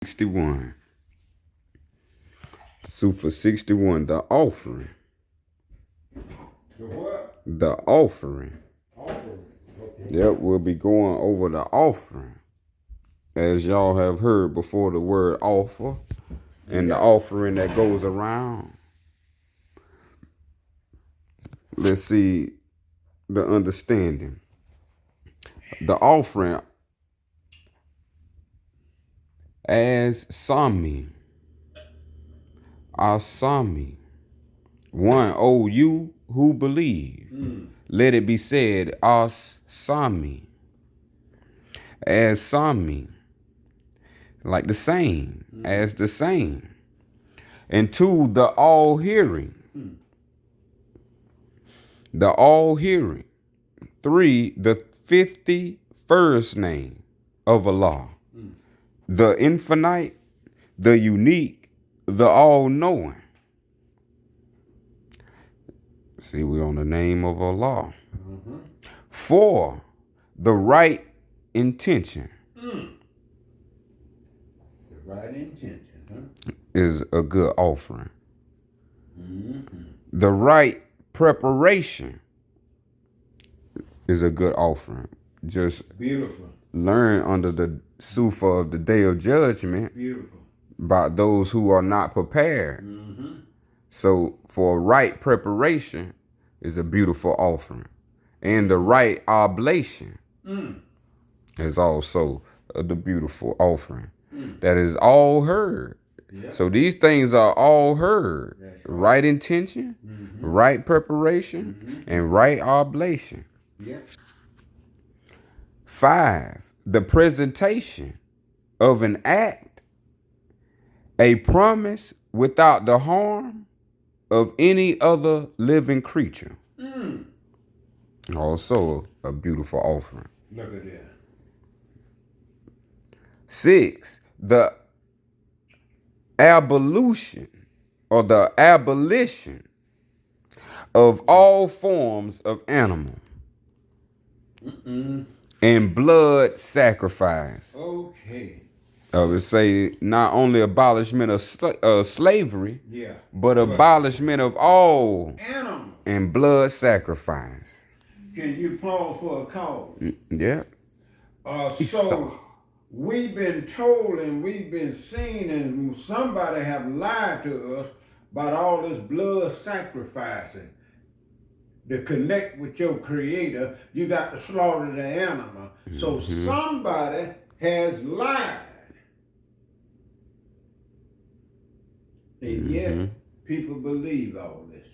61. Super 61, the offering. The what? The offering. Offering. Okay. Yep, we'll be going over the offering. As y'all have heard before, the word offer and the offering that goes around. Let's see the understanding. The offering as Sami. Asami. One, oh, you who believe. Let it be said, as Sami. As Sami. Like the same, as the same. And two, the all hearing. The all hearing. Three, the 51st name of Allah. The infinite, the unique, the all knowing. See, we're on the name of Allah. Four, the right intention. The right intention, huh? Is a good offering. The right preparation is a good offering. Just Beautiful. learn under the Sufa of the Day of Judgment Beautiful. about those who are not prepared. So for right preparation is a beautiful offering. And the right oblation is also the beautiful offering. That is all heard. Yep. So these things are all heard. That's Right intention, right preparation, and right oblation. Yep. 5, the presentation of an act, a promise without the harm of any other living creature. Also a beautiful offering. Look at that. 6, the abolition or the abolition of all forms of animal and blood sacrifice. Okay. I would say not only abolishment of slavery, Yeah. but abolishment of all Animal. and blood sacrifice. Can you pause for a call? Yeah. So we've been told and we've been seen and somebody have lied to us about all this blood sacrificing. To connect with your creator, you got to slaughter the animal. So somebody has lied. And yet people believe all this.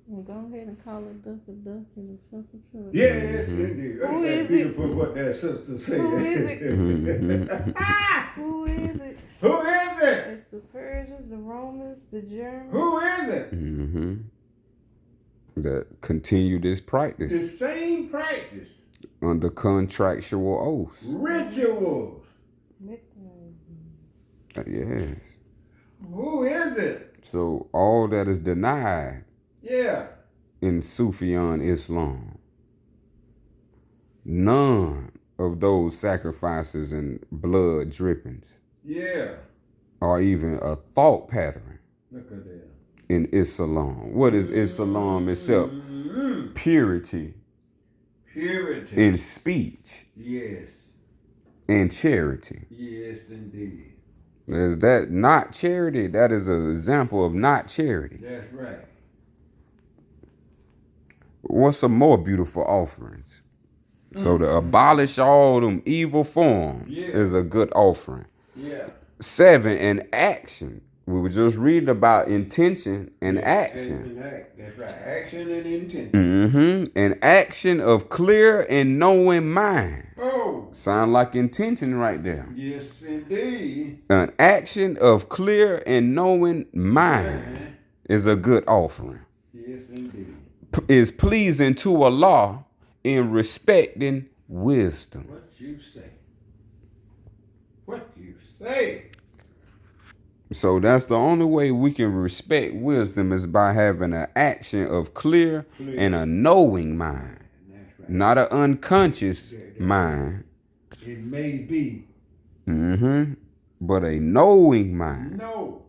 Well, go ahead and call it duck a duck and a chuck a chuck. Yes, indeed. Who That's is beautiful what that sister said. Who is it? Who is it? Who is it? It's the Persians, the Romans, the Germans. Who is it? That continue this practice The same practice. under contractual oaths. Rituals. Yes. Who is it? So all that is denied Yeah. in Sufyan Islam. None of those sacrifices and blood drippings Yeah. are even a thought pattern Look at that. in Islam. What is Islam except purity Purity. in speech Yes. and charity? Yes, indeed. Is that not charity? That is an example of not charity. That's right. What's some more beautiful offerings? So to abolish all them evil forms is a good offering. Yeah. 7, an action. We were just reading about intention and action. That's right. Action and intention. An action of clear and knowing mind. Oh. Sound like intention right there. Yes, indeed. An action of clear and knowing mind is a good offering. Yes, indeed. Is pleasing to Allah in respecting wisdom. What you say? What you say? So that's the only way we can respect wisdom is by having an action of clear and a knowing mind, That's right. not an unconscious mind. It may be. but a knowing mind. No.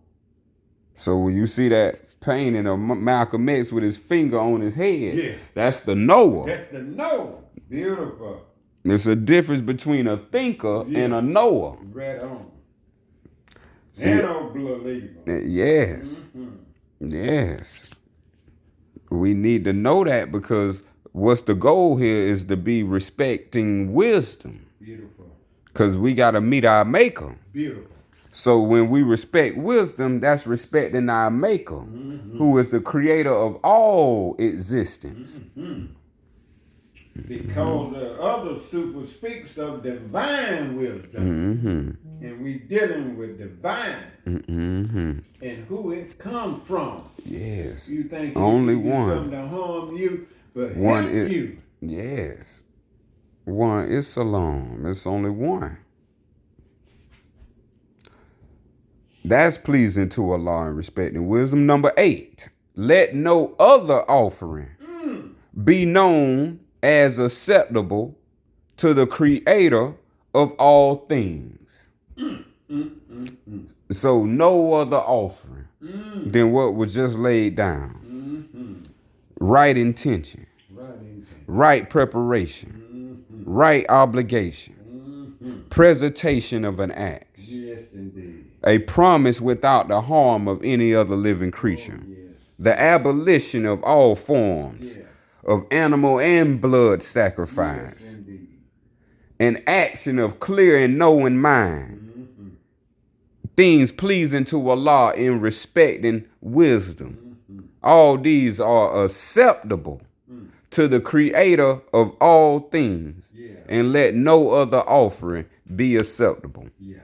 So when you see that painting of Malcolm X with his finger on his head, Yeah. that's the knower. That's the no. Beautiful. There's a difference between a thinker Yeah. and a knower. Right on. See, And unbelievable. yes. Yes. We need to know that because what's the goal here is to be respecting wisdom. Beautiful. Because we got to meet our maker. Beautiful. So when we respect wisdom, that's respecting our maker, who is the creator of all existence. Because the other super speaks of divine wisdom. And we dealing with divine and who it comes from. Yes. You think Only it can do one. something to harm you, but One help is, you. yes. One is Salam. It's only one. That's pleasing to Allah and respecting wisdom. Number 8, let no other offering be known as acceptable to the creator of all things. So no other offering than what was just laid down. Right intention, right preparation, right obligation, presentation of an act. Yes, indeed. A promise without the harm of any other living creature. Yes. The abolition of all forms of animal and blood sacrifice. Yes, indeed. An action of clear and knowing mind. Things pleasing to Allah in respect and wisdom. All these are acceptable to the creator of all things. And let no other offering be acceptable. Yeah.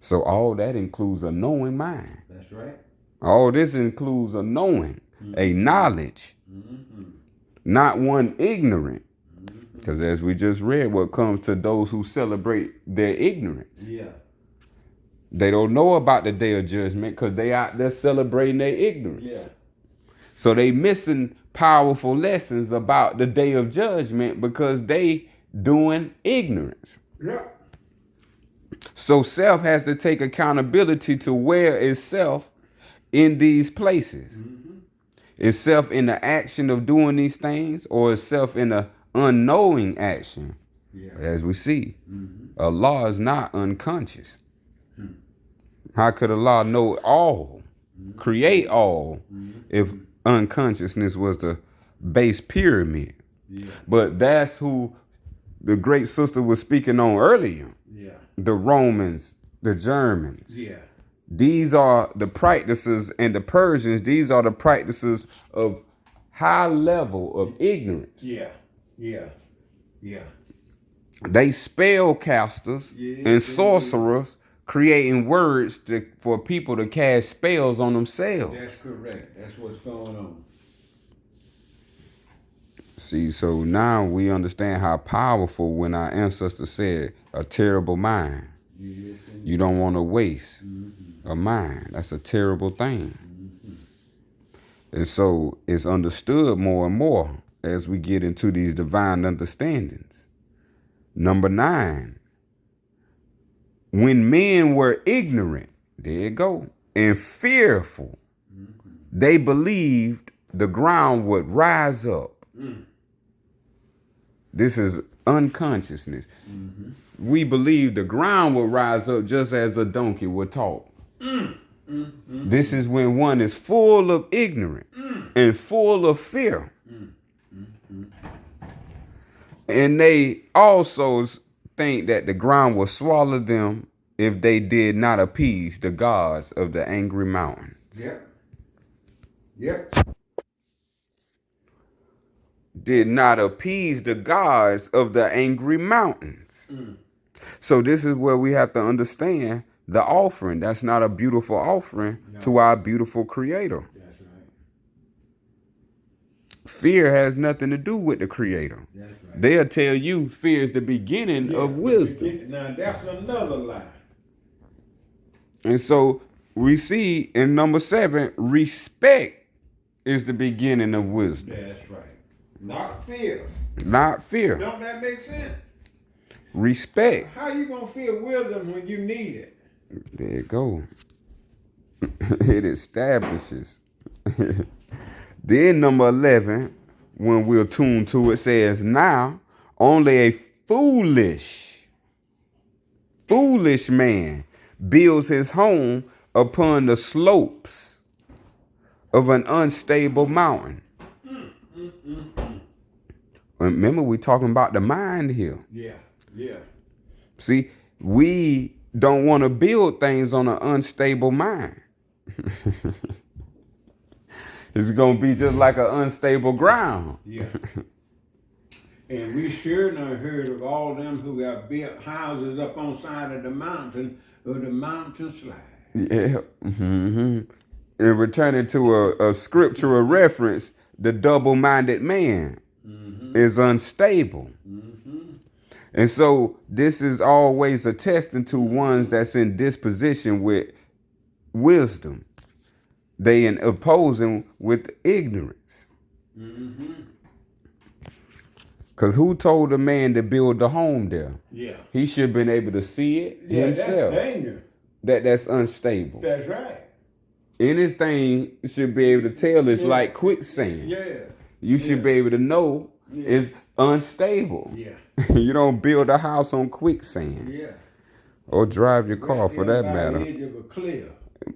So all that includes a knowing mind. That's right. All this includes a knowing, a knowledge, not one ignorant. Because as we just read, what comes to those who celebrate their ignorance. Yeah. They don't know about the day of judgment because they out there celebrating their ignorance. Yeah. So they missing powerful lessons about the day of judgment because they doing ignorance. Yeah. So self has to take accountability to where is self in these places. Is self in the action of doing these things, or is self in the unknowing action? Yeah. As we see, Allah is not unconscious. How could Allah know all, create all, if unconsciousness was the base pyramid? Yeah. But that's who the great sister was speaking on earlier. Yeah. The Romans, the Germans. Yeah. These are the practices, and the Persians, these are the practices of high level of ignorance. Yeah. Yeah. Yeah. They spellcasters and sorcerers creating words for people to cast spells on themselves. That's correct. That's what's going on. See, so now we understand how powerful when our ancestors said a terrible mind. Yes, You don't want to waste a mind. That's a terrible thing. And so it's understood more and more as we get into these divine understandings. Number 9, when men were ignorant, there you go, and fearful, they believed the ground would rise up. This is unconsciousness. We believe the ground will rise up just as a donkey would talk. This is when one is full of ignorance and full of fear. And they also think that the ground will swallow them if they did not appease the gods of the angry mountains. Yep. Yep. Did not appease the gods of the angry mountains. So this is where we have to understand the offering. That's not a beautiful offering to our beautiful creator. That's right. Fear has nothing to do with the creator. That's right. They'll tell you fear is the beginning of wisdom. Now that's another lie. And so we see in number 7, respect is the beginning of wisdom. That's right. Not fear. Not fear. Don't that make sense? Respect. How you gonna feel wisdom when you need it? There you go. It establishes. Then number 11, when we're tuned to it, says, now only a foolish man builds his home upon the slopes of an unstable mountain. Remember, we're talking about the mind here. Yeah, yeah. See, we don't want to build things on an unstable mind. It's going to be just like an unstable ground. Yeah. And we sure done heard of all them who got built houses up on side of the mountain or the mountain slide. Yeah. Mm-hmm. And returning to a scriptural reference, the double-minded man is unstable. And so this is always attesting to ones that's in disposition with wisdom. They in opposing with ignorance. Because who told the man to build the home there? Yeah. He should have been able to see it himself. That's dangerous. That's unstable. That's right. Anything you should be able to tell is like quicksand. Yeah. You should be able to know it's unstable. Yeah. You don't build a house on quicksand. Yeah. Or drive your car for that By matter. the edge of a cliff.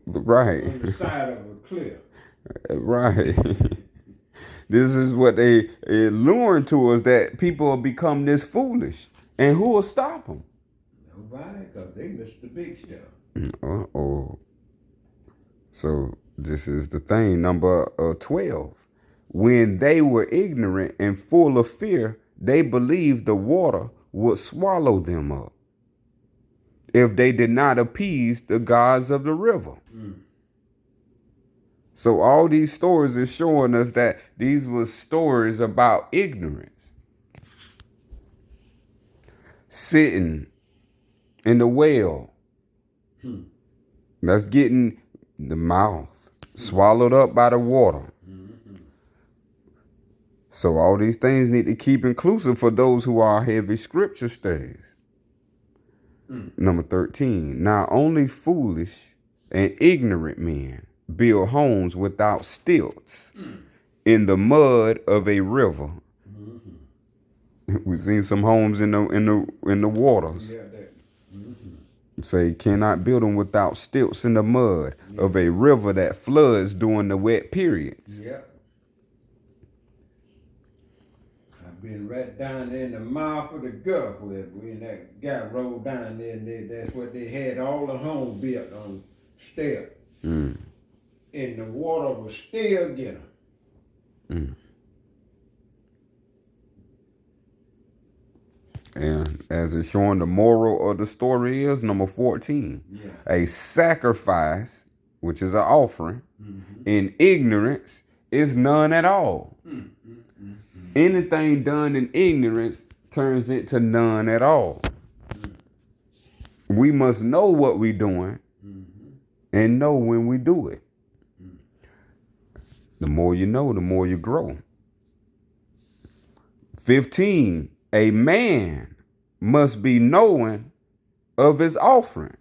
Right. On the side of a cliff. Right. This is what they luring to us, that people will become this foolish. And who will stop them? Nobody, because they missed the big stuff. Uh-oh. So this is the thing, number 12. When they were ignorant and full of fear, they believed the water would swallow them up if they did not appease the gods of the river. So all these stories is showing us that these were stories about ignorance. Sitting in the well. That's getting the mouth swallowed up by the water. So all these things need to keep inclusive for those who are heavy scripture studies. Number 13. Now only foolish and ignorant men build homes without stilts in the mud of a river. We've seen some homes in the waters. Yeah, Say cannot build them without stilts in the mud of a river that floods during the wet periods. Yep. I've been right down there in the mouth of the Gulf when that guy rolled down there, and that's what they had all the homes built on steps. And the water was still getting them. And as it's showing, the moral of the story is number 14. A sacrifice, which is an offering, in ignorance is none at all. Anything done in ignorance turns into none at all. We must know what we're doing and know when we do it. The more you know, the more you grow. 15. A man must be knowing of his offering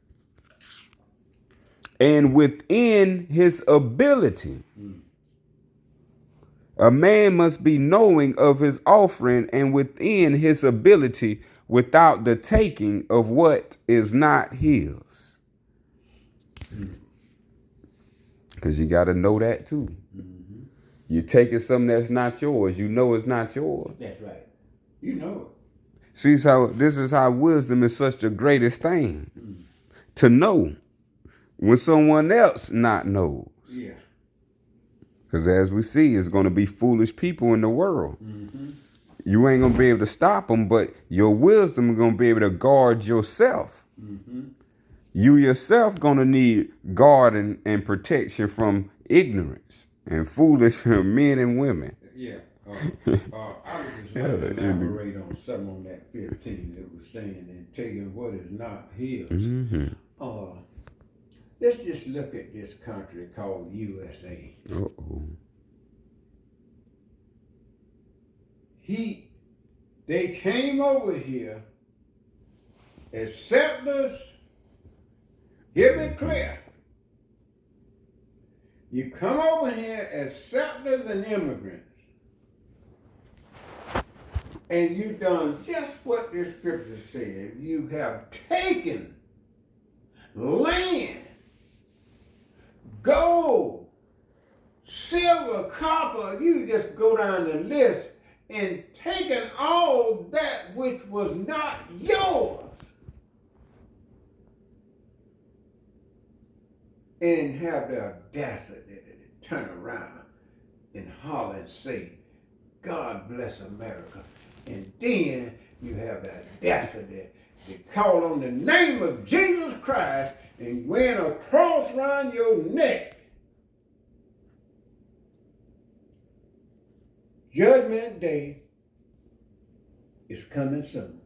and within his ability. A man must be knowing of his offering and within his ability without the taking of what is not his. Because you got to know that too. You're taking something that's not yours. You know it's not yours. That's right. You know it. See, so this is how wisdom is such the greatest thing. To know when someone else not knows. Yeah. Because as we see, it's going to be foolish people in the world. You ain't going to be able to stop them, but your wisdom is going to be able to guard yourself. You yourself going to need guarding and protection from ignorance and foolish men and women. Yeah. I was just like to elaborate on something on that 15 that was saying and taking what is not his. Let's just look at this country called USA. They came over here as settlers Hear me clear. You come over here as settlers and immigrants, and you done just what the scripture said. You have taken land, gold, silver, copper, you just go down the list and taken all that which was not yours and have the audacity to turn around and holler and say, God bless America. And then you have the audacity to call on the name of Jesus Christ and wear a cross around your neck. Judgment Day is coming soon.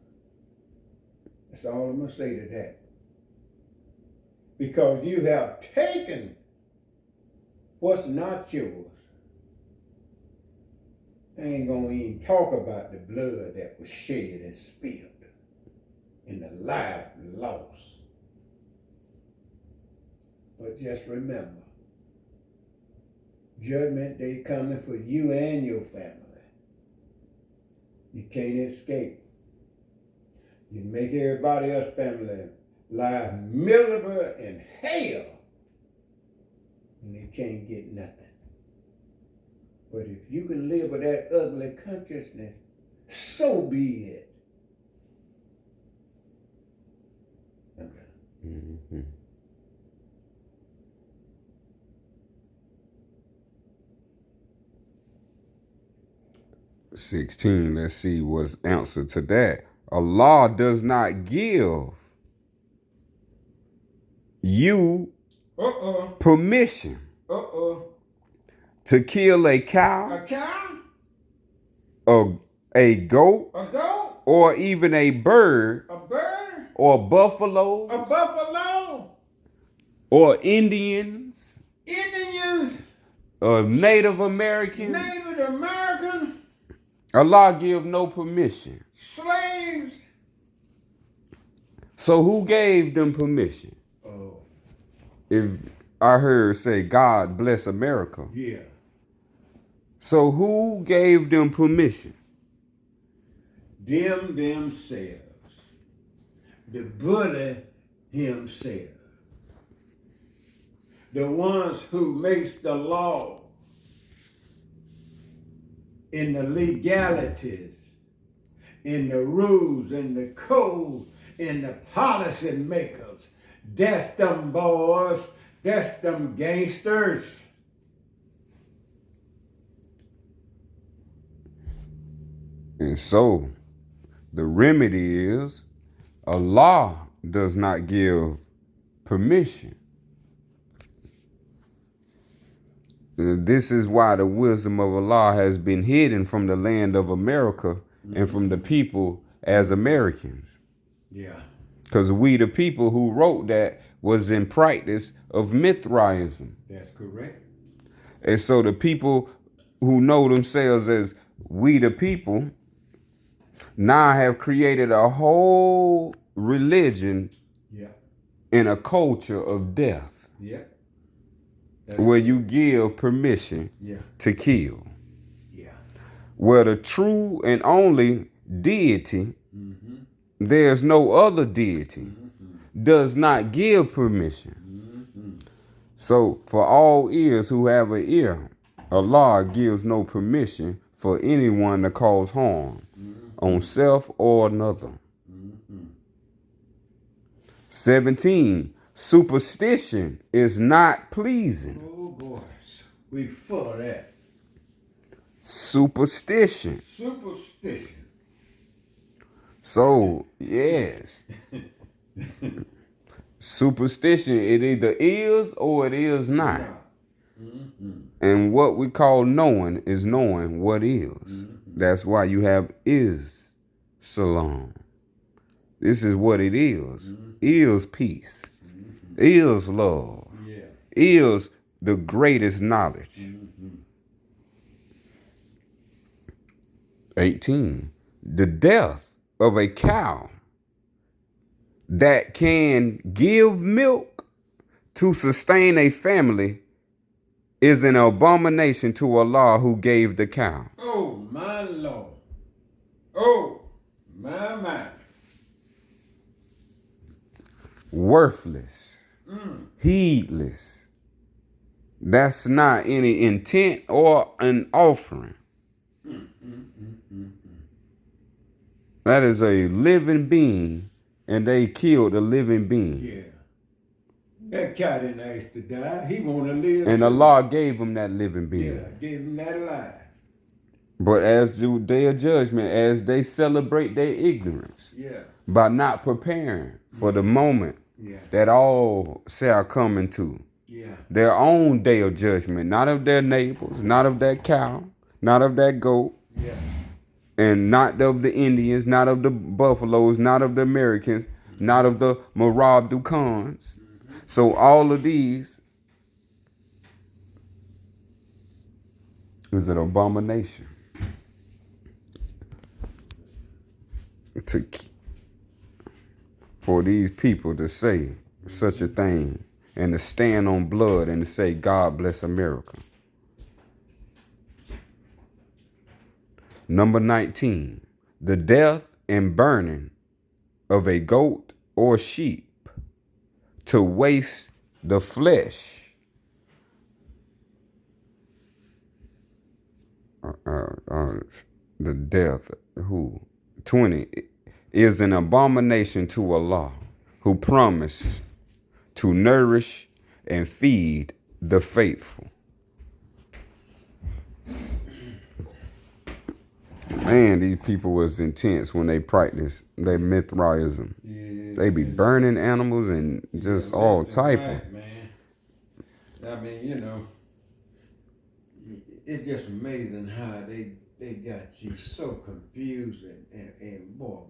That's all I'm going to say to that. Because you have taken what's not yours. I ain't going to even talk about the blood that was shed and spilled and the life lost. But just remember, Judgment Day coming for you and your family. You can't escape. You make everybody else's family life miserable in hell, and they can't get nothing. But if you can live with that ugly consciousness, so be it. Mm-hmm. $16, let's see what's answer to that. Allah does not give you permission to kill a cow, A cow, a goat, a goat, or even a bird, a bird, or buffalo, a buffalo, or Indians, Native Americans. Native American, Allah give no permission. slaves. So who gave them permission? Oh, If I heard say God bless America. yeah. So who gave them permission? Them themselves. The bully himself. The ones who makes the law in the legalities, in the rules, in the code, in the policy makers. That's them boys. That's them gangsters. And so the remedy is Allah does not give permission. This is why the wisdom of Allah has been hidden from the land of America and from the people as Americans. Yeah. Because we, the people who wrote that, was in practice of Mithraism. That's correct. And so the people who know themselves as we the people now have created a whole religion Yeah. and a culture of death Yeah. where you give permission Yeah. to kill. Yeah. Where the true and only deity, there's no other deity, does not give permission. So for all ears who have an ear, Allah gives no permission for anyone to cause harm on self or another. 17, superstition is not pleasing. Oh boy, we full of that. Superstition. Superstition. So, yes. Superstition, it either is or it is not. And what we call knowing is knowing what is. That's why you have is salam. This is what it is. Is peace. Is love. Yeah. Is the greatest knowledge. 18. The death of a cow that can give milk to sustain a family is an abomination to Allah who gave the cow. Oh, my Lord. Oh, my. Worthless, heedless. That's not any intent or an offering. That is a living being, and they killed a living being. Yeah. That cow didn't ask to die. He want to live. And too. Allah gave him that living being. Yeah, gave him that life. But as the day of judgment, as they celebrate their ignorance Yeah. by not preparing for the moment Yeah. that all shall come into Yeah. their own day of judgment, not of their neighbors, not of that cow, not of that goat, Yeah. and not of the Indians, not of the buffaloes, not of the Americans, not of the Marab Dukans. So all of these is an abomination for these people to say such a thing and to stand on blood and to say, God bless America. Number 19, the death and burning of a goat or sheep to waste the flesh. The death, 20, is an abomination to Allah, who promised to nourish and feed the faithful. Man, these people was intense when they practiced their Mithraism. Yeah. They be burning animals and just all type of. Right, man. I mean, you know, it's just amazing how they got you so confused and boy,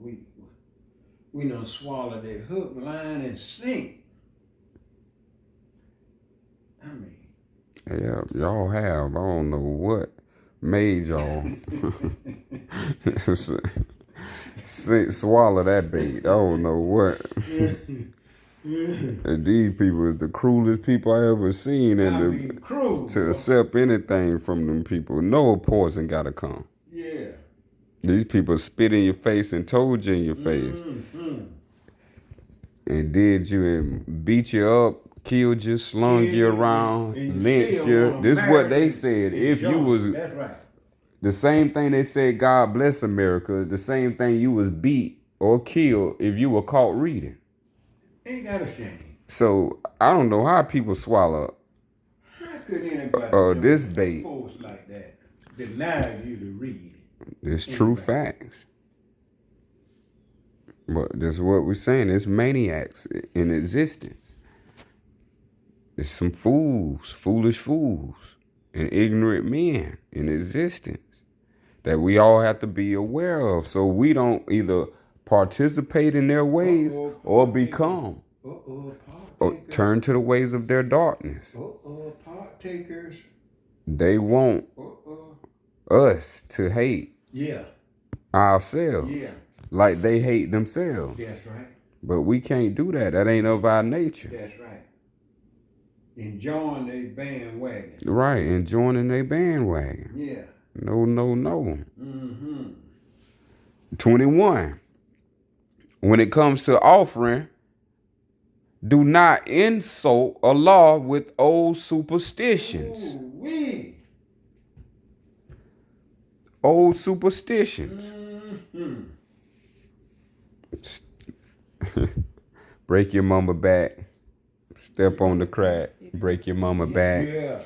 we done swallowed that hook, line, and sink. I mean, Yeah, y'all have. I don't know what made y'all swallow that bait. I don't know what. And these people is the cruelest people I ever seen, and cruel, to accept anything from them people, no poison gotta come. Yeah. These people spit in your face and told you in your face, and did you and beat you up, killed you, slung you around, lynched you. This is what they said. If you was, that's right. The same thing they said, God bless America, the same thing you was beat or killed if you were caught reading. Ain't that a shame? So I don't know how people swallow How could anybody this bait. force like that deny you to read? It's true facts. But that's what we're saying. It's maniacs in existence. It's some fools, foolish fools, and ignorant men in existence that we all have to be aware of, so we don't either participate in their ways or become or turn to the ways of their darkness. Partakers. They want us to hate ourselves like they hate themselves. That's right. But we can't do that. That ain't of our nature. That's right. Enjoying a bandwagon. Right, and joining a bandwagon. Yeah. No. 21. When it comes to offering, do not insult Allah with old superstitions. Ooh-wee. Old superstitions. Break your mama back. Step on the crack. Break your mama back. Yeah.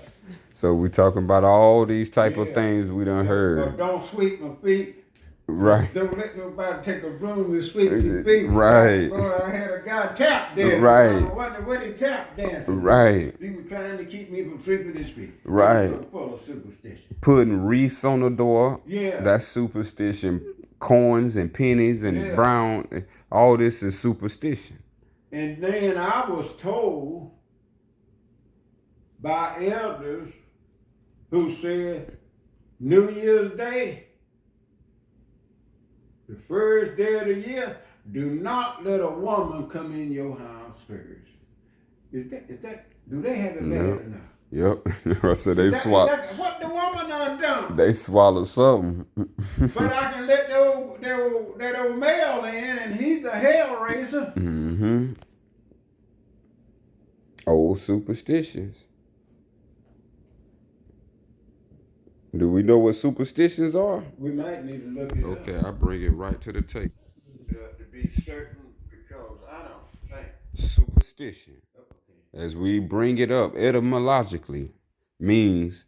So we talking about all these type of things we done heard. But don't sweep my feet. Right. Don't let nobody take a broom and sweep your feet. Right. Boy, I had a guy tap dancing. Right. I wonder what he tap dancing. Right. He was trying to keep me from sweeping his feet. Right. He was so full of superstition. Putting wreaths on the door. Yeah. That's superstition. Coins and pennies and brown. All this is superstition. And then I was told by elders who said New Year's Day, the first day of the year, do not let a woman come in your house first. Is that do they have it bad Yep. or not? Yep. So they Is that what the woman done? They swallowed something. But I can let that old male in, and he's a hell raiser. Mm-hmm. Old superstitions. Do we know what superstitions are? We might need to look it Okay, up I bring it right to the table. to be certain, because I don't think. Superstition, Okay. as we bring it up etymologically, means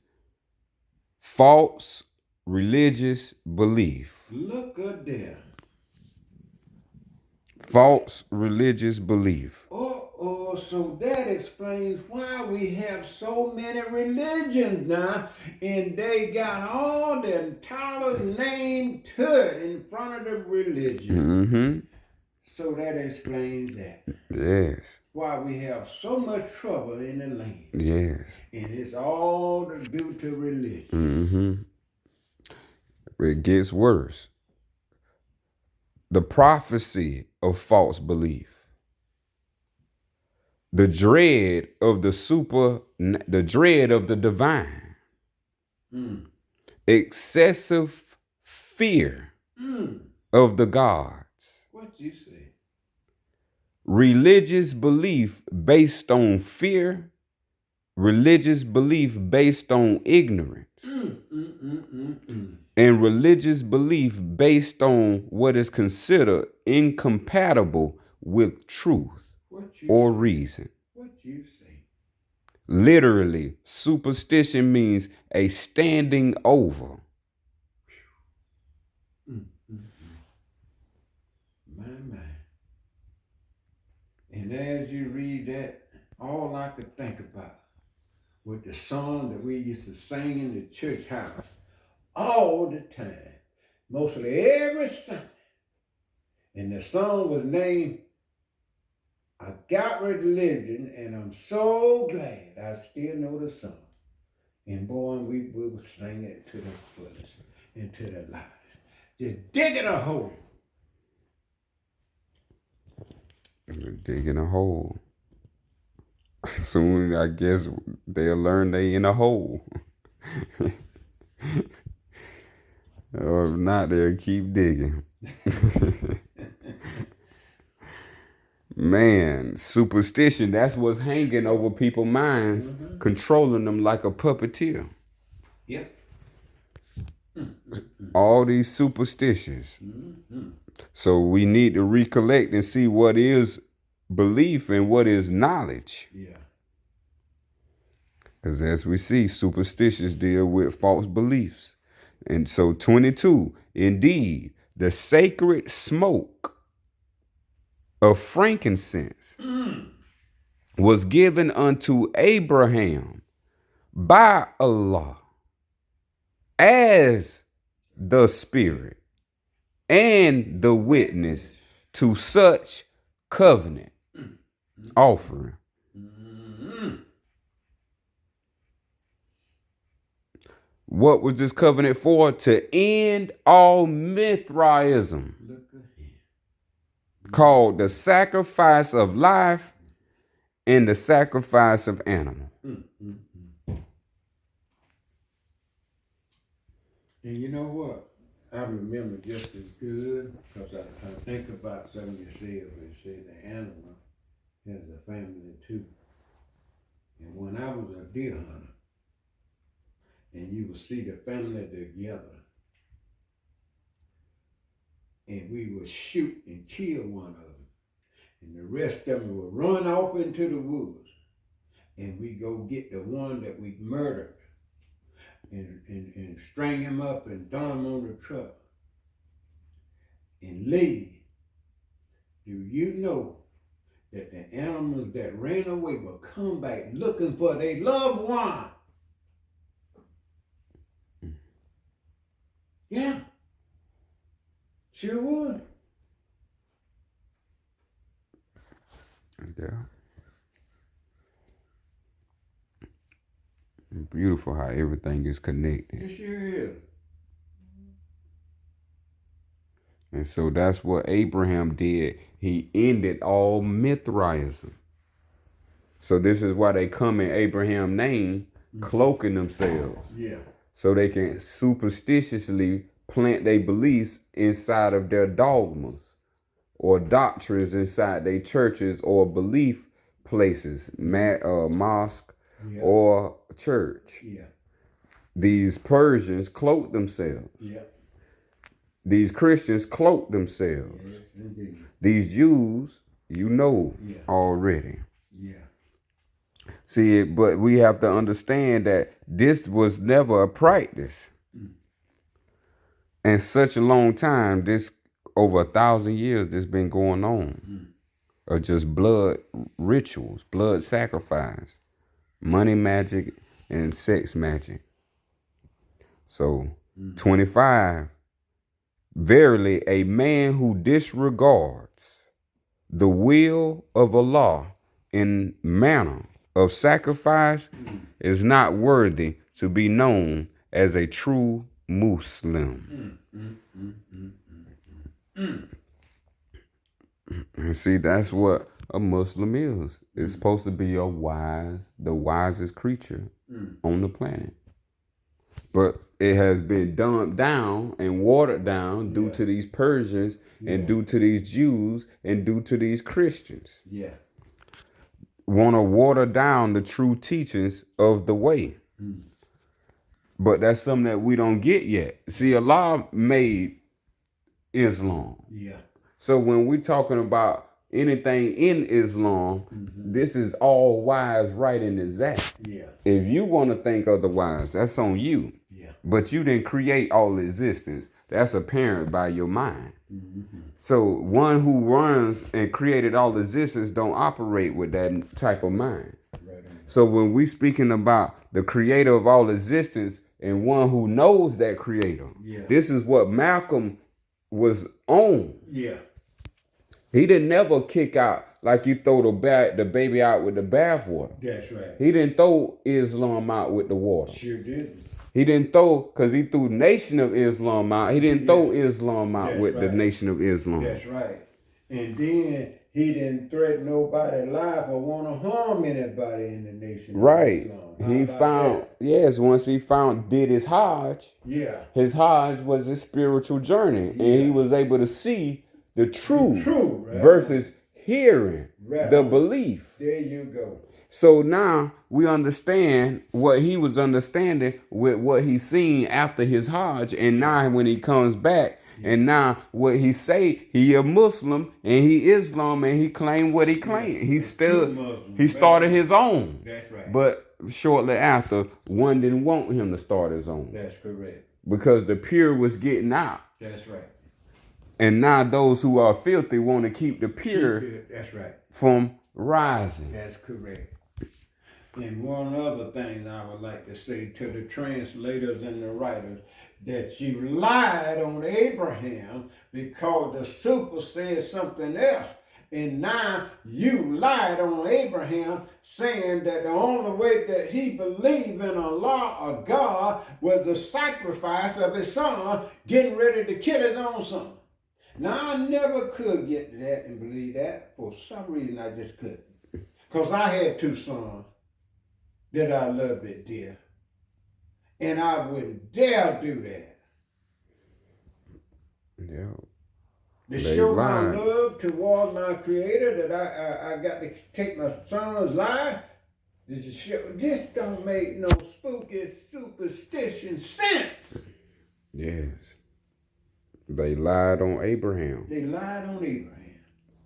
false religious belief. Look good there. False religious belief. So that explains why we have so many religions now, and they got all the entire name to it in front of the religion. Mm-hmm. So that explains that. Yes. Why we have so much trouble in the land. Yes. And it's all due to religion. Mm-hmm. It gets worse. The prophecy of false belief. The dread of the dread of the divine. Excessive fear of the gods. What you say? Religious belief based on fear. Religious belief based on ignorance. And religious belief based on what is considered incompatible with truth or reason. What you say? Literally, superstition means a standing over. My. And as you read that, all I could think about was the song that we used to sing in the church house all the time, mostly every Sunday. And the song was named I Got Religion, and I'm so glad I still know the song. And boy, we would sing it to the fullest and to the loudest. Just digging a hole. Digging a hole. Soon, I guess, they'll learn they in a hole. Or if not, they'll keep digging. Man, superstition, that's what's hanging over people's minds, controlling them like a puppeteer. Yep. All these superstitions. So we need to recollect and see what is belief and what is knowledge. Yeah. Because as we see, superstitions deal with false beliefs. And so 22, indeed, the sacred smoke of frankincense was given unto Abraham by Allah as the spirit and the witness to such covenant offering. What was this covenant for? To end all Mithraism, called the sacrifice of life and the sacrifice of animal. And you know what? I remember just as good, because I think about something you said when you said the animal has a family too. And when I was a deer hunter, and you would see the family together, and we would shoot and kill one of them, and the rest of them would run off into the woods, and we go get the one that we murdered, and string him up and throw him on the truck and leave. Do you know that the animals that ran away will come back looking for their loved one? Yeah, sure would. Yeah. Beautiful how everything is connected. It sure is. And so that's what Abraham did. He ended all Mithraism. So this is why they come in Abraham's name, cloaking themselves. Yeah. So they can superstitiously plant their beliefs inside of their dogmas or doctrines inside their churches or belief places, mosque Yeah. or church. Yeah. These Persians cloak themselves. Yeah. These Christians cloak themselves. Yes, indeed. These Jews, you know Yeah. already. Yeah. See, but we have to understand that this was never a practice. In such a long time, this over 1,000 years, this been going on. Of just blood rituals, blood sacrifice, money magic, and sex magic. So, 25, verily a man who disregards the will of Allah in manner of sacrifice is not worthy to be known as a true Muslim. And see, that's what a Muslim is. It's supposed to be the wisest creature on the planet. But it has been dumbed down and watered down due to these Persians and due to these Jews and due to these Christians. Yeah. Want to water down the true teachings of the way. But that's something that we don't get yet. See, Allah made Islam. Yeah. So when we're talking about anything in Islam, this is all wise, right, and exact. Yeah. If you want to think otherwise, that's on you. Yeah. But you didn't create all existence. That's apparent by your mind. So one who runs and created all existence don't operate with that type of mind. Right. So when we speaking about the creator of all existence and one who knows that creator, this is what Malcolm was on. Yeah. He didn't never kick out like you throw the baby out with the bathwater. That's right. He didn't throw Islam out with the water. Sure did. He didn't throw, because he threw Nation of Islam out. He didn't throw Islam out That's with the right. Nation of Islam. That's right. And then he didn't threaten nobody's life or want to harm anybody in the nation. Right. Of Islam. How He about found, that? once he did his Hajj, Yeah. his Hajj was his spiritual journey. And he was able to see the truth True. Right? versus hearing Right. the belief. There you go. So now we understand what he was understanding with what he seen after his Hajj. And now when he comes back, and now what he say, he a Muslim and he Islam and he claimed what he claimed. He started his own. That's right. But shortly after, one didn't want him to start his own. That's correct. Because the pure was getting out. That's right. And now those who are filthy want to keep the pure That's right. from rising. That's correct. And one other thing I would like to say to the translators and the writers, that you lied on Abraham because the super said something else. And now you lied on Abraham saying that the only way that he believed in Allah or God was the sacrifice of his son getting ready to kill his own son. Now I never could get to that and believe that. For some reason I just couldn't. Because I had two sons that I loved it dear. And I wouldn't dare do that. Yeah. To They show my lied. love towards my creator that I got to take my son's life. This don't make no spooky superstition sense. Yes. They lied on Abraham. They lied on Abraham.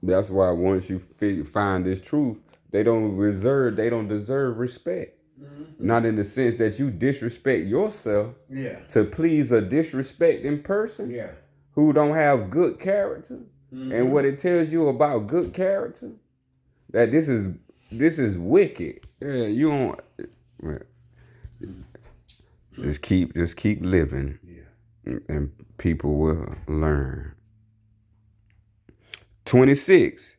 That's why once you find this truth, they don't deserve respect. Not in the sense that you disrespect yourself Yeah. to please a disrespecting person Yeah. who don't have good character. And what it tells you about good character, that this is wicked. Yeah, you don't just keep living. Yeah. And people will learn. 26.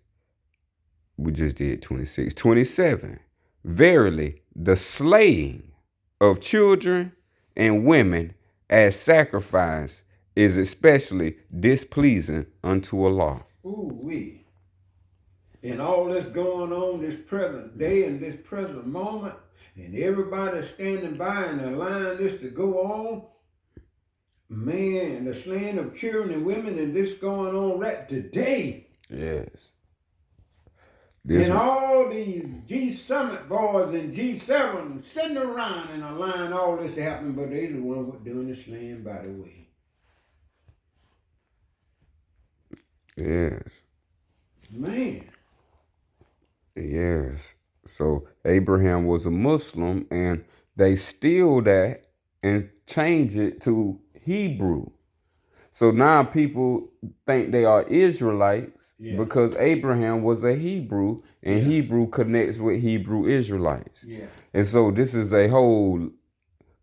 We just did 26. 27. Verily, the slaying of children and women as sacrifice is especially displeasing unto Allah. Ooh wee. And all this going on this present day and this present moment, and everybody standing by and allowing this to go on, man, the slaying of children and women and this going on right today. Yes. And all these G Summit boys and G7 sitting around and allowing all this to happen, but they the ones who doing the slaying by the way. Yes. Man. Yes. So Abraham was a Muslim, and they steal that and change it to Hebrew. So now people think they are Israelites because Abraham was a Hebrew, and Hebrew connects with Hebrew Israelites. Yeah. And so this is a whole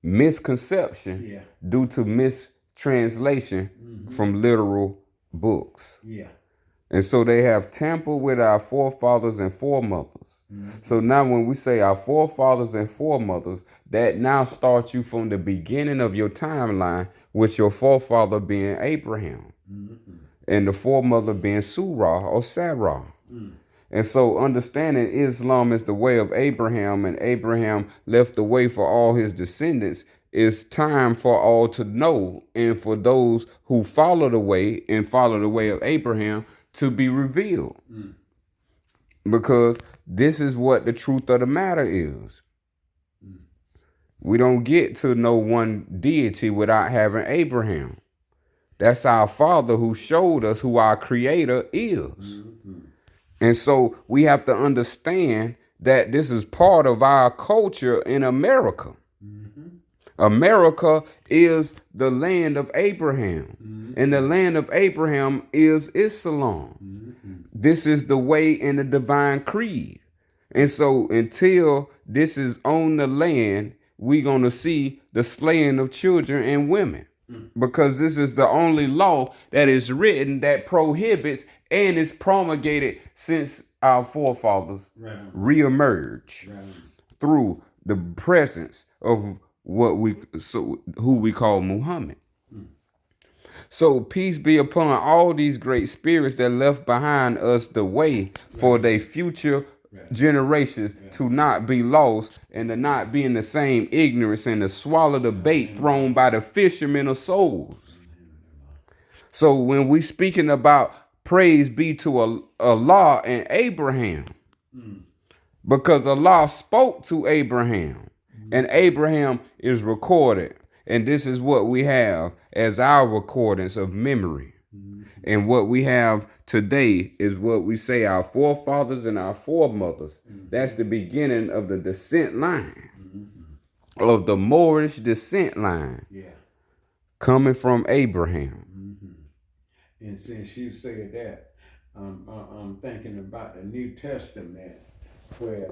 misconception due to mistranslation from literal books. Yeah. And so they have tampered with our forefathers and foremothers. So now when we say our forefathers and foremothers, that now starts you from the beginning of your timeline with your forefather being Abraham and the foremother being Surah or Sarah. And so understanding Islam is the way of Abraham, and Abraham left the way for all his descendants, it's time for all to know, and for those who follow the way and follow the way of Abraham to be revealed. Because this is what the truth of the matter is. We don't get to know one deity without having Abraham. That's our father who showed us who our creator is. And so we have to understand that this is part of our culture in America. America is the land of Abraham, and the land of Abraham is Islam. This is the way in the divine creed. And so until this is on the land, we're going to see the slaying of children and women, because this is the only law that is written that prohibits and is promulgated since our forefathers reemerge through the presence of who we call Muhammad. So peace be upon all these great spirits that left behind us the way for their future generations to not be lost and to not be in the same ignorance and to swallow the bait thrown by the fishermen of souls. So when we speaking about praise be to Allah and Abraham, because Allah spoke to Abraham, and Abraham is recorded. And this is what we have as our recordings of memory. And what we have today is what we say our forefathers and our foremothers. That's the beginning of the descent line, of the Moorish descent line, coming from Abraham. And since you said that, I'm thinking about the New Testament, where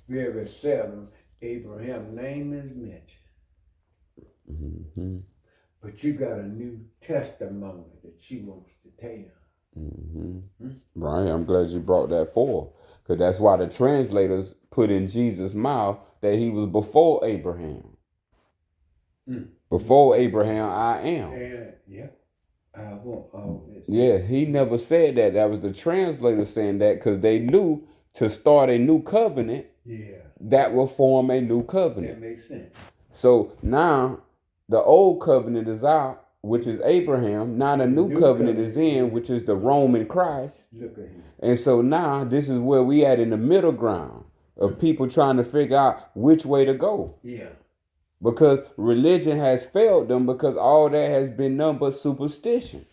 very seldom Abraham's name is mentioned. But you got a new testimony that she wants to tell. Right, I'm glad you brought that forward, because that's why the translators put in Jesus' mouth that he was before Abraham. Before Abraham, I am. I want all this. Yeah, he never said that. That was the translator saying that, because they knew to start a new covenant, that will form a new covenant. That makes sense. So now the old covenant is out, which is Abraham. Now the new covenant is in, which is the Roman Christ. Look at him. And so now this is where we at in the middle ground of people trying to figure out which way to go. Because religion has failed them, because all that has been nothing but superstition.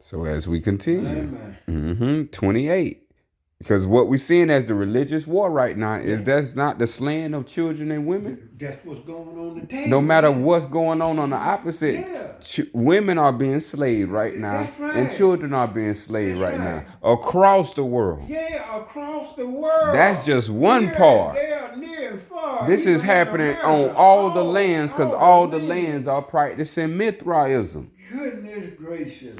So as we continue, 28. Because what we're seeing as the religious war right now is that's not the slaying of children and women. That's what's going on today. No matter what's going on the opposite, women are being slaved right now, and children are being slaved right now across the world. Across the world. That's just one part. They are near and far. This is happening on all the lands, because all the lands are practicing Mithraism. Goodness gracious.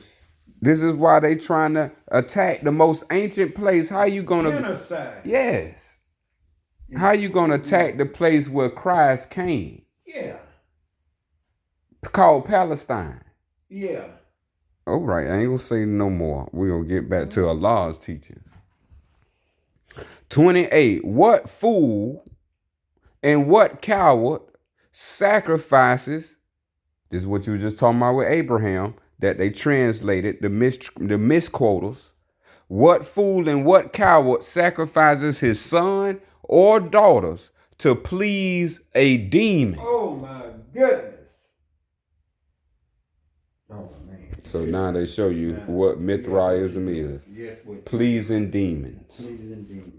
This is why they trying to attack the most ancient place. How you gonna genocide? Yes. How you gonna attack the place where Christ came? Called Palestine. All right, I ain't gonna say no more. We're gonna get back to Allah's teachings. 28. What fool and what coward sacrifices, this is what you were just talking about with Abraham, that they translated the misquoters. What fool and what coward sacrifices his son or daughters to please a demon? Oh my goodness. Oh man. So now they show you what Mithraism is. Yes, what Pleasing demons. pleasing demons.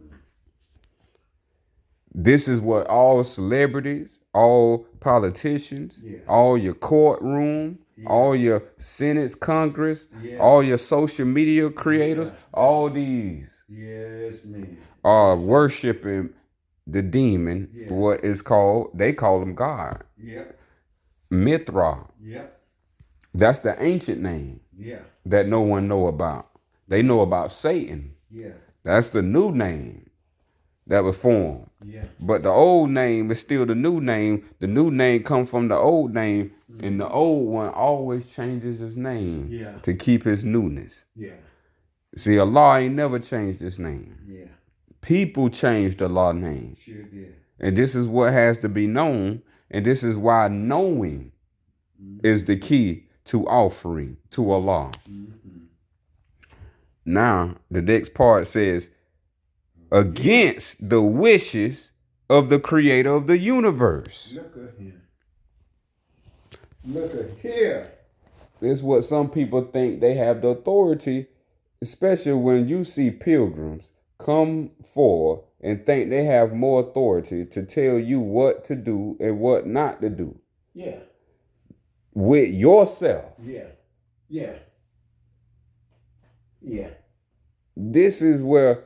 This is what all celebrities, all politicians, all your courtroom, all your Senate, Congress, all your social media creators, all these Yes, man. are worshiping the demon, what is called, they call him God. Yep. Mithra. Yep. That's the ancient name Yeah. that no one know about. They know about Satan. Yeah. That's the new name that was formed. Yeah. But the old name is still the new name. The new name comes from the old name, and the old one always changes his name to keep his newness. Yeah. See, Allah ain't never changed his name. Yeah. People changed Allah's name. Sure did. And this is what has to be known, and this is why knowing is the key to offering to Allah. Now, the next part says, against the wishes of the creator of the universe. Look at him. Look at here. This is what some people think they have the authority, especially when you see pilgrims come forward and think they have more authority to tell you what to do and what not to do. Yeah. With yourself. Yeah. Yeah. Yeah. This is where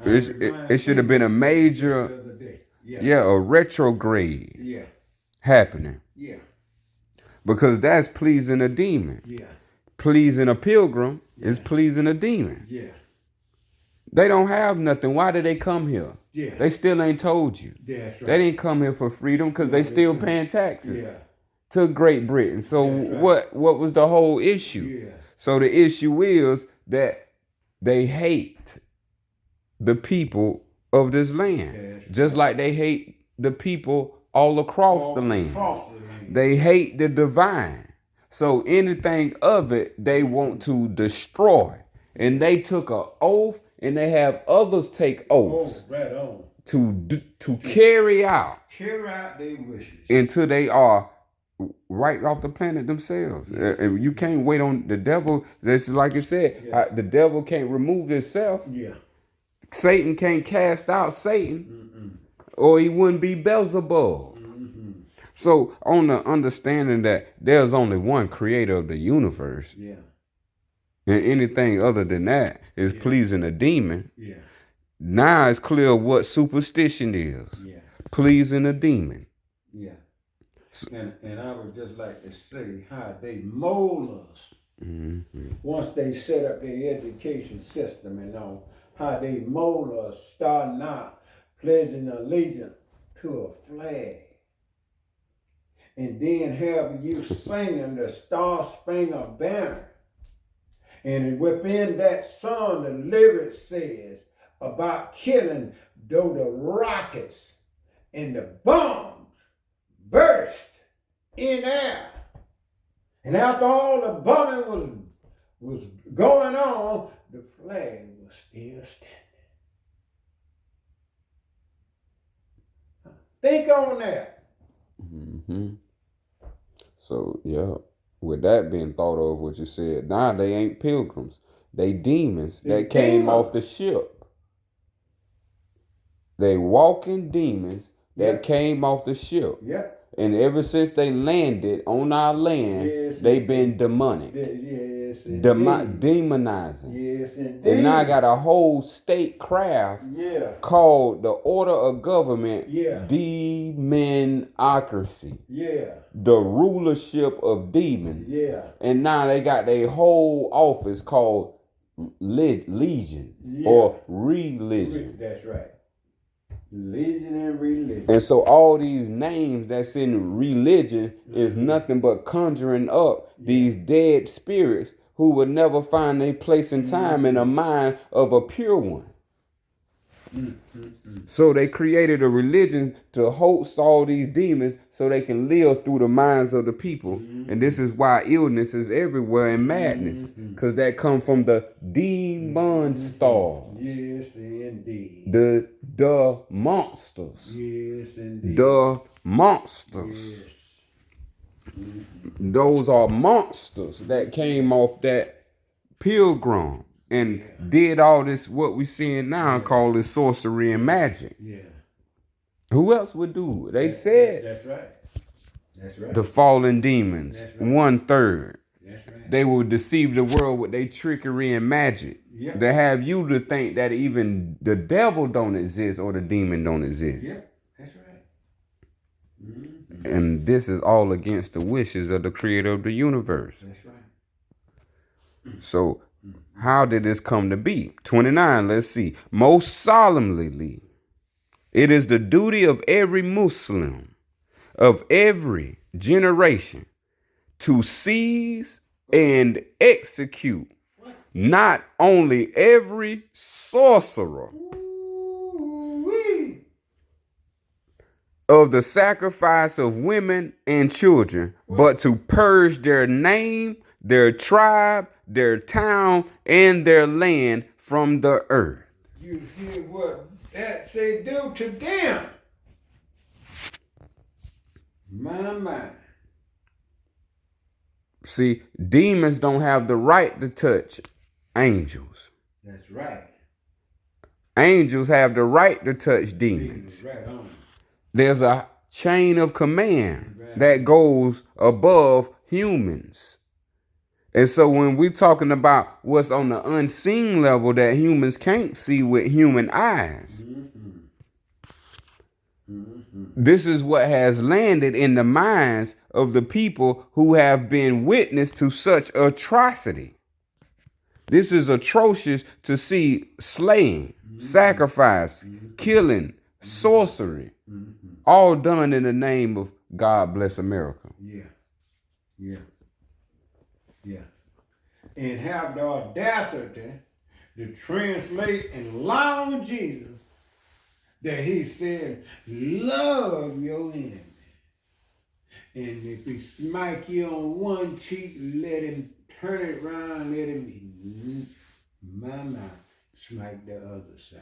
it should have been a major, a retrograde happening. Yeah. Because that's pleasing a demon. Yeah. Pleasing a pilgrim is pleasing a demon. Yeah. They don't have nothing. Why did they come here? Yeah. They still ain't told you. That's right. They didn't come here for freedom because they still paying taxes Yeah. to Great Britain. So what was the whole issue? Yeah. So the issue is that they hate the people of this land, just like they hate the people all across the land. They hate the divine. So anything of it, they want to destroy. And they took an oath, and they have others take oaths to carry out their wishes until they are right off the planet themselves. And you can't wait on the devil. That's like I said, the devil can't remove himself. Yeah. Satan can't cast out Satan, or he wouldn't be Beelzebub. So on the understanding that there's only one creator of the universe, and anything other than that is pleasing a demon. Now it's clear what superstition is. Pleasing a demon. Yeah. And I would just like to say how they mold us. Once they set up their education system and all, how they mold us, starting out pledging allegiance to a flag. And then have you singing the Star Spangled Banner. And within that song, the lyrics says about killing though the rockets and the bombs burst in air. And after all the bombing was going on, the flag was still standing. Think on that. So, with that being thought of, what you said, now they ain't pilgrims. They demons that came off the ship. They walking demons that came off the ship. And ever since they landed on our land, they've been demonic. Demonizing. Yes, indeed. And now I got a whole statecraft called the Order of Government Demonocracy. The rulership of demons. And now they got their whole office called Legion or Religion. That's right. Religion and religion. And so all these names that's in religion is nothing but conjuring up these dead spirits who would never find a place in time in the mind of a pure one. So they created a religion to host all these demons so they can live through the minds of the people. And this is why illness is everywhere and madness. Because that come from the demon stars. Yes, indeed. The monsters. Yes, indeed. The monsters. Yes. Those are monsters that came off that pilgrim and did all this, what we seeing now, and call it sorcery and magic. Yeah. Who else would do it? They said That's right. That's right. the fallen demons, That's right. 1/3. That's right. They will deceive the world with their trickery and magic. Yeah. They have you to think that even the devil don't exist or the demon don't exist. Yeah. That's right. Mm-hmm. And this is all against the wishes of the creator of the universe. That's right. So how did this come to be? 29, let's see. Most solemnly, it is the duty of every Muslim of every generation to seize and execute not only every sorcerer Ooh-wee. of the sacrifice of women and children, but to purge their name, their tribe, their town, and their land from the earth. You hear what that say do to them? My. See, demons don't have the right to touch angels. That's right. Angels have the right to touch demons. Right on. There's a chain of command that goes above humans. And so when we're talking about what's on the unseen level that humans can't see with human eyes, this is what has landed in the minds of the people who have been witness to such atrocity. This is atrocious to see slaying, sacrifice, killing, sorcery, all done in the name of God bless America. Yeah. Yeah. Yeah. And have the audacity to translate and lie on Jesus that he said, love your enemy. And if he smite you on one cheek, let him turn it around, let him, smite the other side.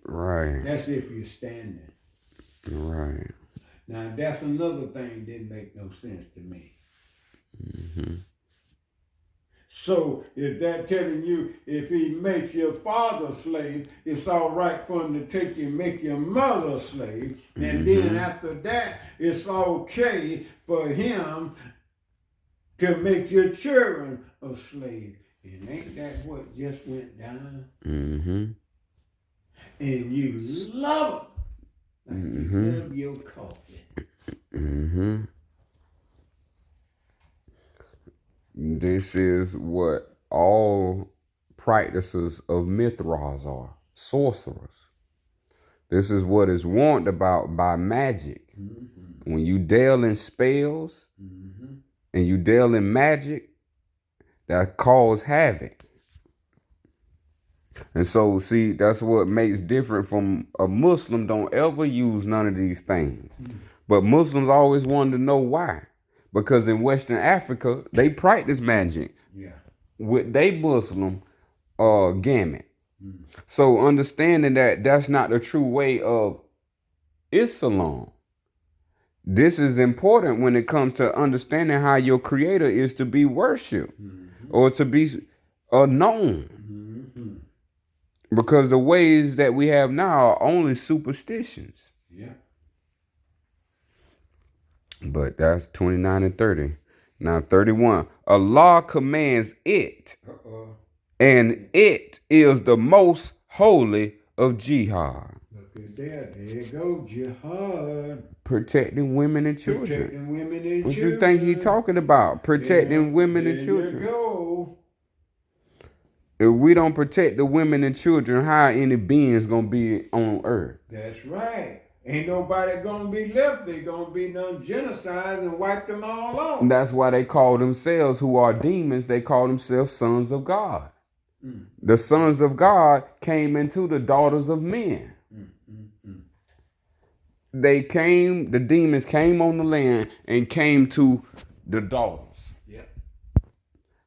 Right. That's if you're standing. Right. Now, that's another thing that didn't make no sense to me. So, if that telling you, if he makes your father a slave, it's all right for him to take you and make your mother a slave. And then after that, it's okay for him to make your children a slave. And ain't that what just went down? And you love them like you love your coffee. This is what all practices of Mithras are, sorcerers. This is what is warned about by magic. When you deal in spells and you deal in magic, that cause havoc. And so, see, that's what makes different from a Muslim. Don't ever use none of these things. But Muslims always wanted to know why. Because in Western Africa, they practice magic with their Muslim gamut. So understanding that that's not the true way of Islam. This is important when it comes to understanding how your creator is to be worshipped or to be known. Because the ways that we have now are only superstitions. Yeah. But that's 29 and 30. Now 31. Allah commands it. And it is the most holy of jihad. Look at that. There you go. Jihad. Protecting women and children. Protecting women and What children. you think he talking about? Protecting women and children. There you go. If we don't protect the women and children, how any beings gonna be on earth? That's right. Ain't nobody gonna be left. They gonna be done genocide and wipe them all off. And that's why they call themselves, who are demons, they call themselves sons of God. The sons of God came into the daughters of men. They came, the demons came on the land and came to the daughters. Yep.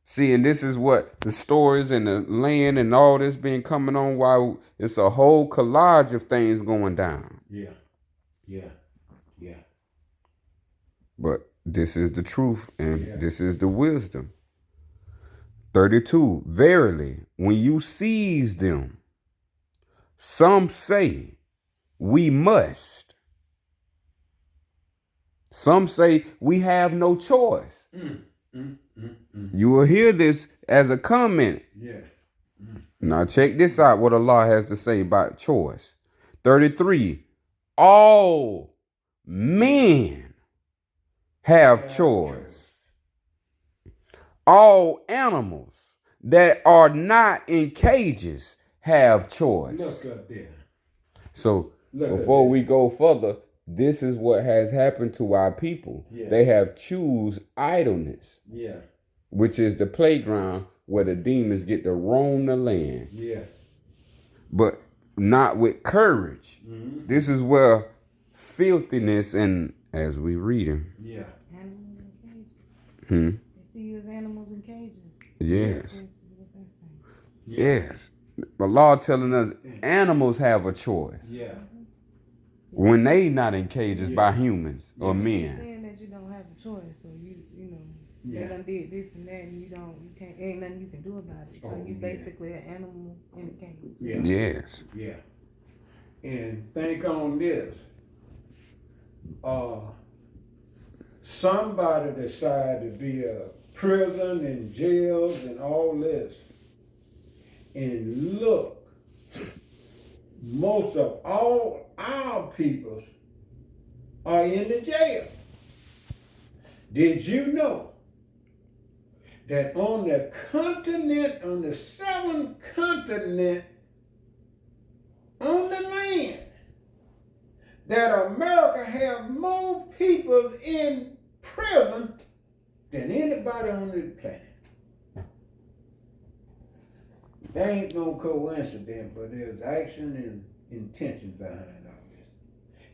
See, and this is what the stories and the land and all this been coming on while it's a whole collage of things going down. Yeah. Yeah. Yeah. But this is the truth and Yeah. this is the wisdom. 32, verily, when you seize them, some say we must. Some say we have no choice. You will hear this as a comment. Yeah. Now check this out, what Allah has to say about choice. 33, all men have choice. All animals that are not in cages have choice. Look up there. So Look at before that. we go further, this is what has happened to our people. Yeah. They have choose idleness, Yeah. which is the playground where the demons get to roam the land, Yeah. but not with courage. This is where filthiness and, as we reading, Yeah. Animals in cages. hmm, They see you as animals in cages. yes, That's what they say. yes. The law telling us animals have a choice Yeah. when they not in cages by humans or You're men. saying that you don't have a choice, so you know, Yeah. they done did this and that, and you can't, ain't nothing you can do about it. So Oh, you yeah. basically an animal in a cage. Yeah. Yes. Yeah. And think on this. Somebody decided to be a prison and jails and all this. And look, most of all our peoples are in the jail. Did you know that on the continent, on the seventh continent, on the land, that America have more people in prison than anybody on this planet? There ain't no coincidence, but there's action and intention behind all this.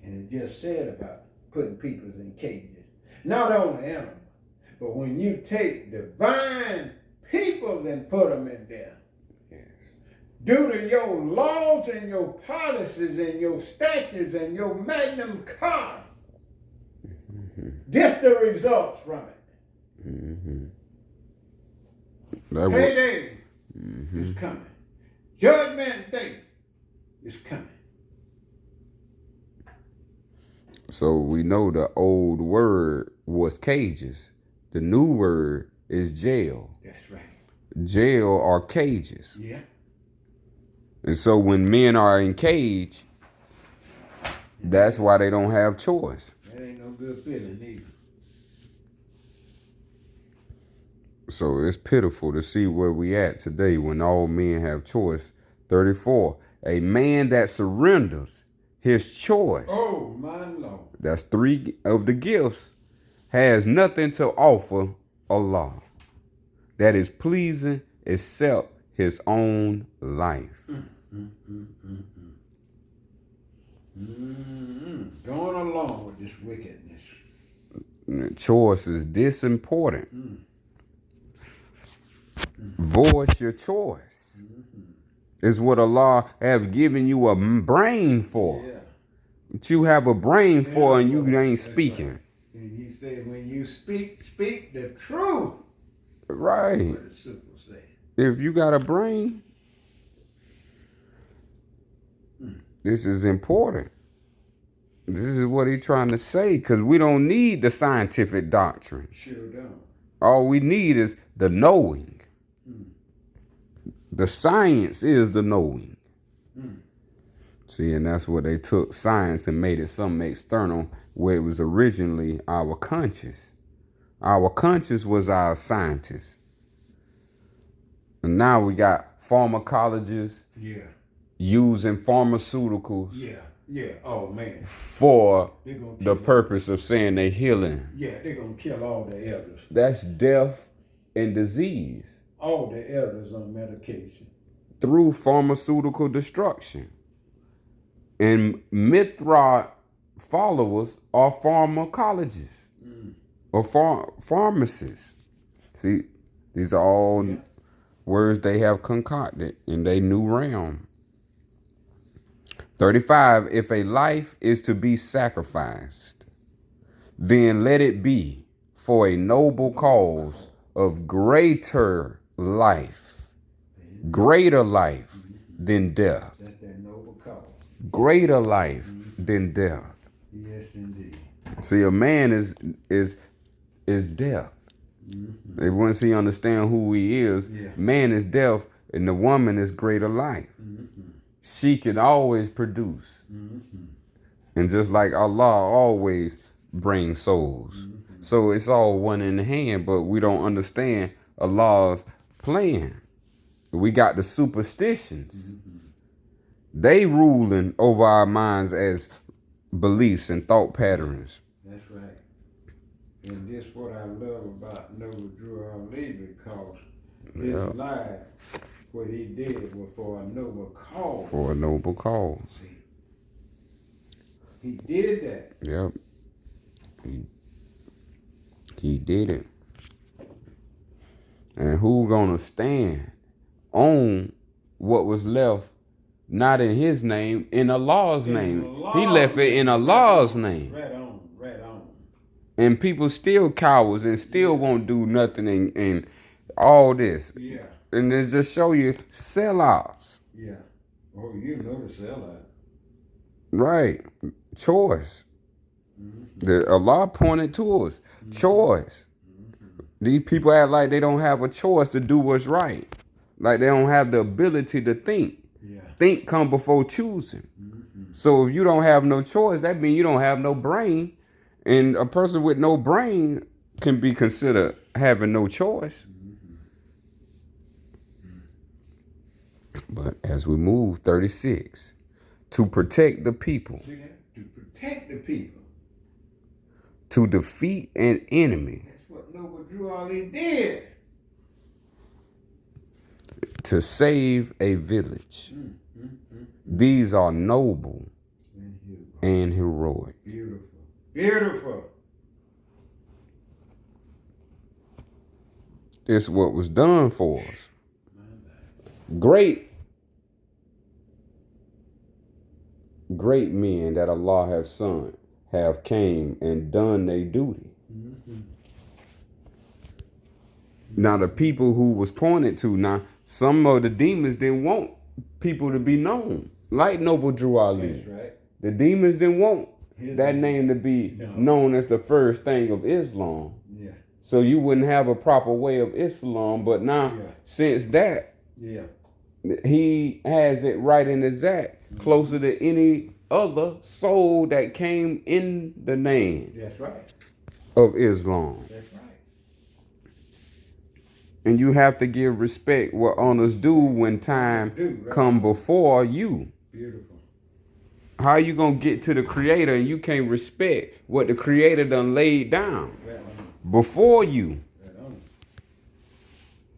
And it just said about putting people in cages. Not only animals, but when you take divine people and put them in there, due to your laws and your policies and your statutes and your magnum carta, this the results from it. That was, Payday is coming. Judgment Day is coming. so we know the old word was cages. The new word is jail. That's right. Jail are cages. Yeah. And so when men are in cage, that's why they don't have choice. That ain't no good feeling either. So it's pitiful to see where we at today when all men have choice. 34, a man that surrenders his choice, Oh, my Lord. that's 3 of the gifts, has nothing to offer Allah that is pleasing except his own life. Going along with this wickedness. Choice is this important. Voice your choice. Is what Allah have given you a brain for. Yeah. But you have a brain for and you ain't That's speaking. right. And he said, when you speak the truth. Right. What the super say. If you got a brain, this is important. This is what he's trying to say, because we don't need the scientific doctrine. Sure don't. All we need is the knowing. The science is the knowing. See, and that's what they took science and made it something external, where it was originally our conscious. Our conscious was our scientist. And now we got pharmacologists Yeah. using pharmaceuticals Yeah. Yeah. Oh man. for They're gonna the kill purpose of saying they're healing. Yeah, they're gonna kill all the elders. That's death and disease All the elders on medication. through pharmaceutical destruction. And Mithra followers are pharmacologists or pharmacists. See, these are all words they have concocted in their new realm. 35, if a life is to be sacrificed, then let it be for a noble cause of greater life than death. That's that noble cause. Greater life than death. Yes, indeed. See, a man is death. If once he understand who he is, man is death, and the woman is greater life. She can always produce. And just like Allah always brings souls. So it's all one in the hand, but we don't understand Allah's plan. We got the superstitions. They ruling over our minds as beliefs and thought patterns. That's right. And this what I love about Noble Drew Ali, because his life, what he did was for a noble cause. For a noble cause. See, he did that. Yep. He did it. And who gonna stand on what was left, not in his name, in Allah's name? He left it in Allah's name. Right on, right on. And people still cowards and still won't do nothing and all this. Yeah. And it just show you sellouts. Yeah. Oh, you know the sellout. Right. Choice. Allah pointed to us. Choice. These people act like they don't have a choice to do what's right. Like they don't have the ability to think. Yeah. Think come before choosing. So if you don't have no choice, that means you don't have no brain. And a person with no brain can be considered having no choice. But as we move, 36, to protect the people. See that? To protect the people. To defeat an enemy. That's what Noble Drew Ali did. To save a village. These are noble and heroic. Beautiful. Beautiful. It's what was done for us. Great men that Allah have sent have came and done their duty. Now the people who was pointed to, now some of the demons didn't want people to be known, like Noble Drew Ali. That's right. The demons didn't want that name to be known as the first thing of Islam. Yeah. So you wouldn't have a proper way of Islam. But now, since that, he has it right in his act, closer to any other soul that came in the name That's right. of Islam. That's right. And you have to give respect what honors due when time come before you. Beautiful. How you gonna get to the Creator and you can't respect what the Creator done laid down before you?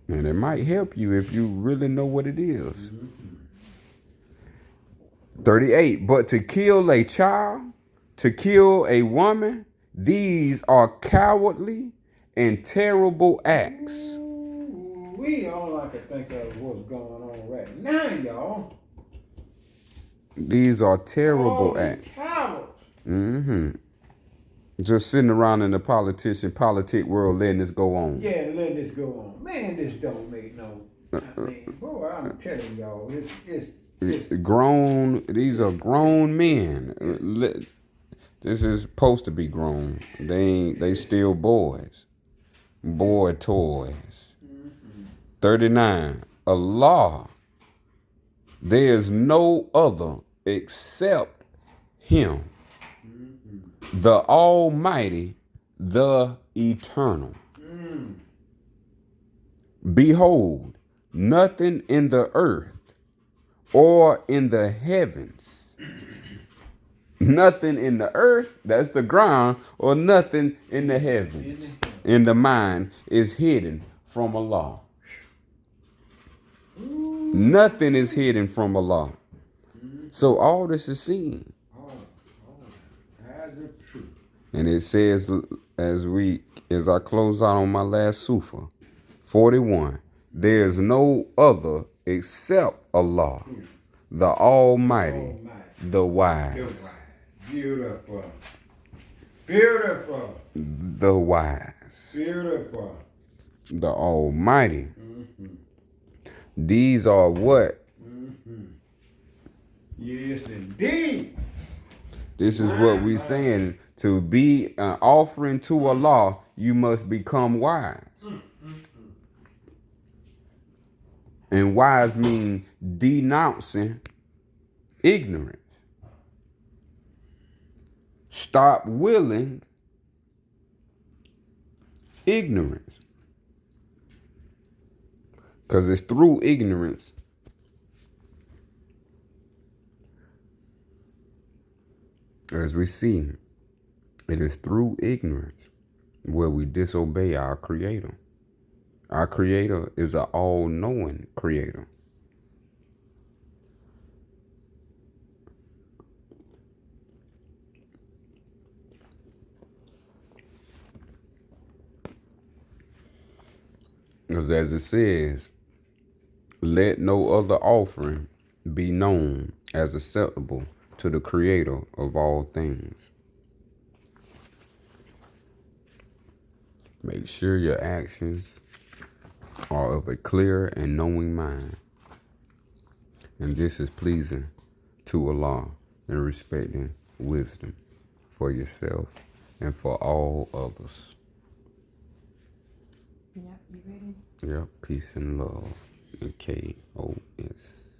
And it might help you if you really know what it is. 38, but to kill a child, to kill a woman, these are cowardly and terrible acts. We all I can think of what's going on right now, y'all. These are terrible acts. Cowards. Just sitting around in the politic world letting this go on. Yeah, let this go on. Man, this don't make no. I mean, boy, I'm telling y'all, it's grown. These are grown men. This is supposed to be grown. They still boys. Boy toys. 39. Allah. There is no other except Him, the Almighty, the Eternal. Behold, nothing in the earth or in the heavens. Nothing in the earth, that's the ground, or nothing in the heavens, in the mind, is hidden from Allah. Nothing is hidden from Allah. So all this is seen. That's the truth. And it says, as I close out on my last Sufa, 41, there is no other except Allah, the Almighty, the wise. Beautiful. Beautiful. The wise, Beautiful. the Almighty. These are what? Yes, indeed. This is what we saying. To be an offering to Allah, you must become wise. And wise mean denouncing ignorance. Stop willing ignorance. Because it's through ignorance as we see, it is through ignorance where we disobey our Creator. Our Creator is an all-knowing Creator. Because as it says, let no other offering be known as acceptable to the Creator of all things. Make sure your actions are of a clear and knowing mind. And this is pleasing to Allah and respecting wisdom for yourself and for all others. Yep, you ready? Yep, peace and love. And KOS.